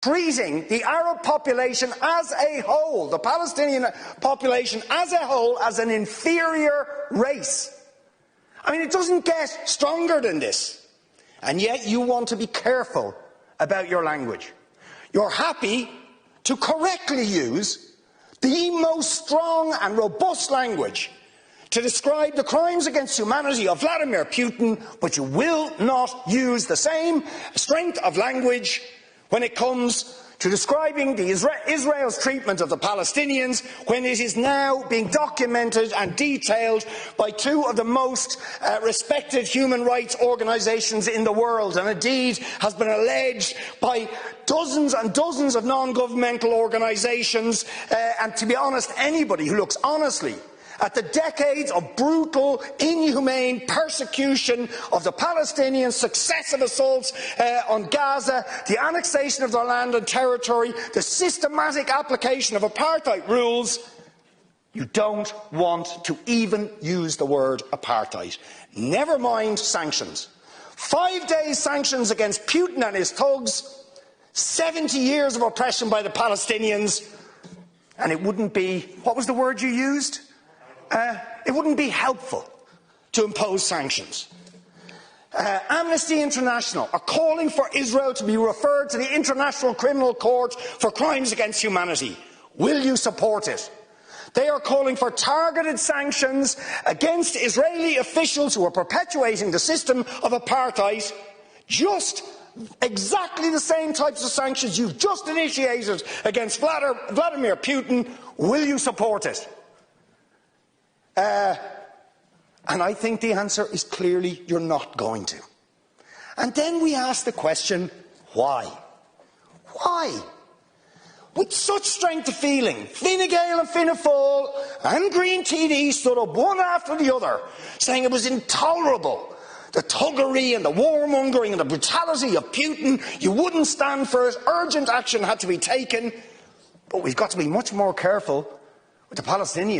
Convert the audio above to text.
treating the Arab population as a whole, the Palestinian population as a whole, as an inferior race. I mean, it doesn't get stronger than this. And yet you want to be careful about your language. You're happy to correctly use the most strong and robust language to describe the crimes against humanity of Vladimir Putin, but you will not use the same strength of language when it comes to describing Israel's treatment of the Palestinians, when it is now being documented and detailed by two of the most respected human rights organisations in the world, and indeed has been alleged by dozens and dozens of non-governmental organisations, and to be honest, anybody who looks honestly at the decades of brutal, inhumane persecution of the Palestinians, successive assaults on Gaza, the annexation of their land and territory, the systematic application of apartheid rules, you don't want to even use the word apartheid. Never mind sanctions. 5 days sanctions against Putin and his thugs, 70 years of oppression by the Palestinians, and it wouldn't be, what was the word you used? It wouldn't be helpful to impose sanctions. Amnesty International are calling for Israel to be referred to the International Criminal Court for crimes against humanity. Will you support it? They are calling for targeted sanctions against Israeli officials who are perpetuating the system of apartheid, just exactly the same types of sanctions you've just initiated against Vladimir Putin. Will you support it? And I think the answer is clearly you're not going to. And then we ask the question, why? Why? With such strength of feeling, Fine Gael and Fianna Fáil and Green TD stood up one after the other, saying it was intolerable, the thuggery and the warmongering and the brutality of Putin. You wouldn't stand for it. Urgent action had to be taken. But we've got to be much more careful with the Palestinians.